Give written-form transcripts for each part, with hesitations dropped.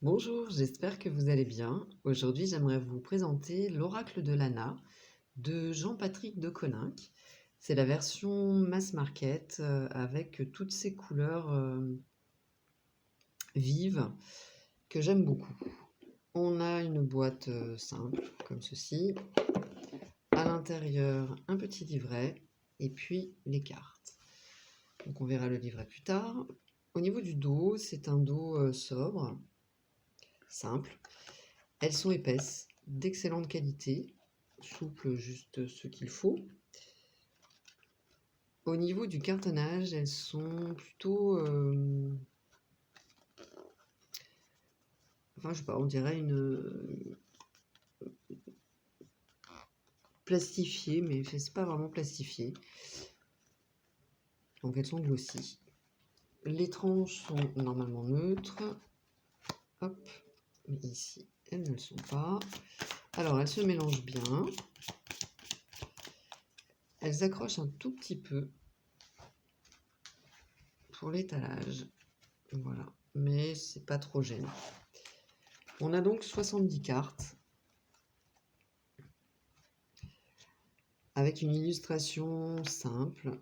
Bonjour, j'espère que vous allez bien. Aujourd'hui, j'aimerais vous présenter l'Oracle de Lana de Jean-Patrick de Coninck. C'est la version mass market avec toutes ces couleurs vives que j'aime beaucoup. On a une boîte simple comme ceci. À l'intérieur, un petit livret et puis les cartes. Donc on verra le livret plus tard. Au niveau du dos, c'est un dos sobre, simple. Elles sont épaisses, d'excellente qualité, souples juste ce qu'il faut. Au niveau du cartonnage, elles sont plutôt, enfin je sais pas, on dirait une plastifiée, mais c'est pas vraiment plastifié. Donc elles sont glossy. Les tranches sont normalement neutres. Hop, mais ici elles ne le sont pas. Alors elles se mélangent bien. Elles accrochent un tout petit peu pour l'étalage. Voilà, mais c'est pas trop gênant. On a donc 70 cartes avec une illustration simple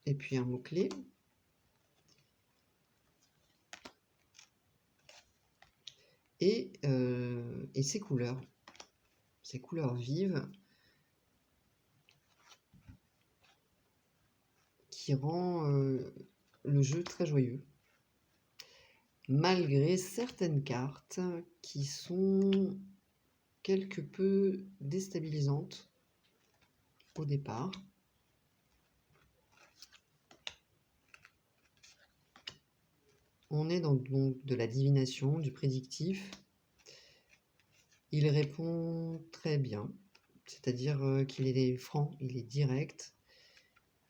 et puis un mot-clé. Et ces couleurs vives qui rend le jeu très joyeux, malgré certaines cartes qui sont quelque peu déstabilisantes au départ. On est dans donc de la divination, du prédictif. Il répond très bien, c'est-à-dire qu'il est franc, il est direct,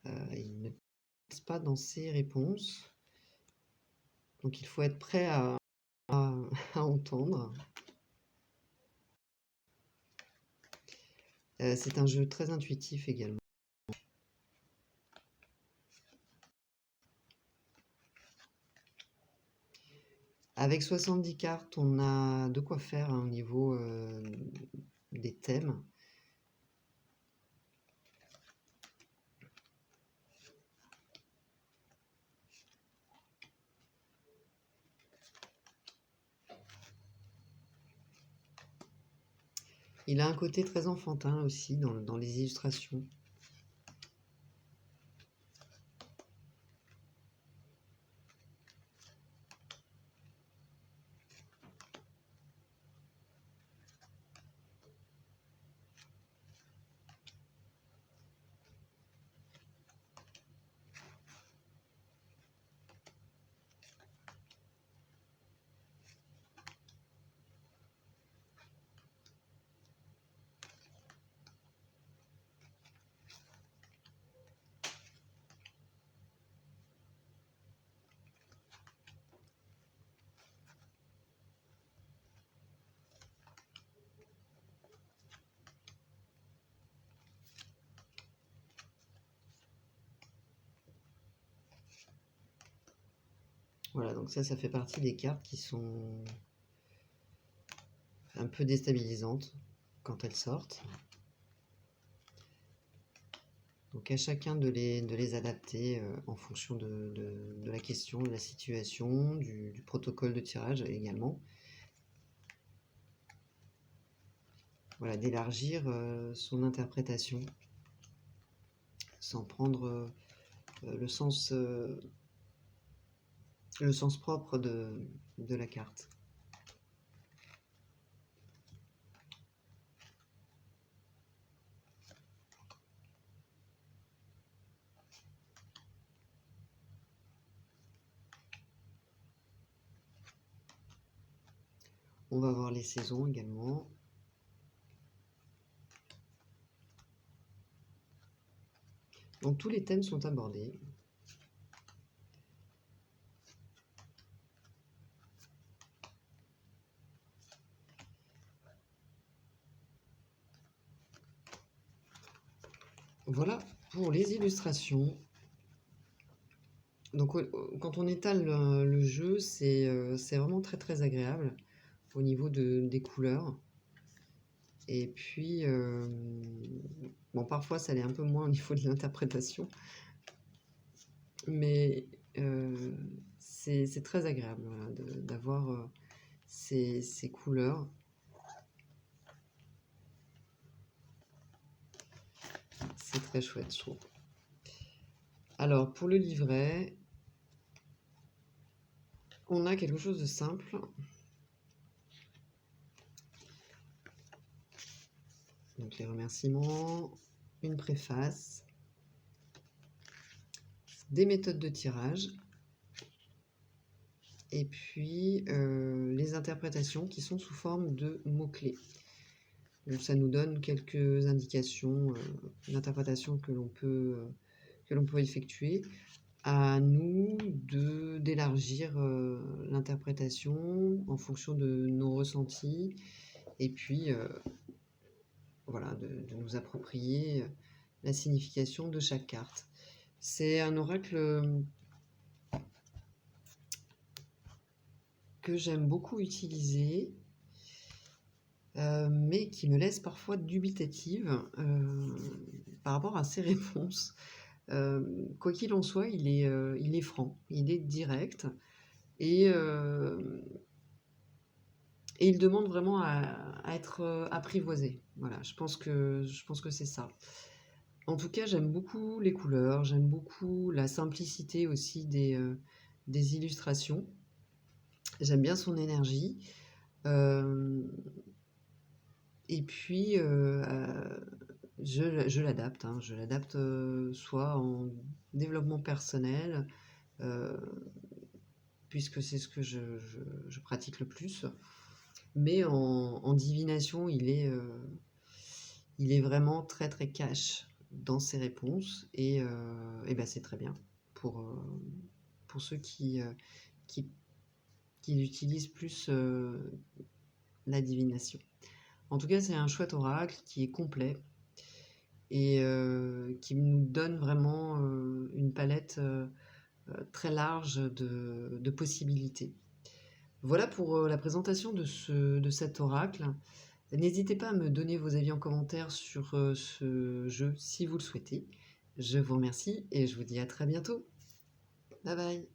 il ne passe pas dans ses réponses. Donc il faut être prêt à entendre. C'est un jeu très intuitif également. Avec 70 cartes, on a de quoi faire au niveau des thèmes. Il a un côté très enfantin aussi dans les illustrations. Voilà, donc ça fait partie des cartes qui sont un peu déstabilisantes quand elles sortent. Donc à chacun de les adapter en fonction de la question, de la situation, du protocole de tirage également. Voilà, d'élargir son interprétation sans prendre le sens propre de la carte. On va voir les saisons également. Donc tous les thèmes sont abordés. Voilà pour les illustrations Donc, quand on étale le jeu, c'est vraiment très très agréable au niveau des couleurs. Et puis, bon, parfois ça l'est un peu moins au niveau de l'interprétation, mais c'est très agréable, voilà, d'avoir ces couleurs. C'est très chouette, je trouve. Alors, pour le livret, on a quelque chose de simple. Donc, les remerciements, une préface, des méthodes de tirage, et puis les interprétations qui sont sous forme de mots-clés. Donc, ça nous donne quelques indications d'interprétation que l'on peut effectuer. À nous d'élargir l'interprétation en fonction de nos ressentis, et puis voilà, de nous approprier la signification de chaque carte. C'est un oracle que j'aime beaucoup utiliser, mais qui me laisse parfois dubitative par rapport à ses réponses. Quoi qu'il en soit, il est franc, il est direct, et il demande vraiment à être apprivoisé. Voilà, je pense que c'est ça. En tout cas, j'aime beaucoup les couleurs, j'aime beaucoup la simplicité aussi des illustrations. J'aime bien son énergie. Et puis, je l'adapte, hein. Je l'adapte soit en développement personnel, euh, puisque c'est ce que je pratique le plus, mais en divination, il est vraiment très très cash dans ses réponses, et ben c'est très bien pour ceux qui, qui utilisent plus la divination. En tout cas, c'est un chouette oracle qui est complet et qui nous donne vraiment une palette très large de possibilités. Voilà pour la présentation de cet oracle. N'hésitez pas à me donner vos avis en commentaire sur ce jeu si vous le souhaitez. Je vous remercie et je vous dis à très bientôt. Bye bye.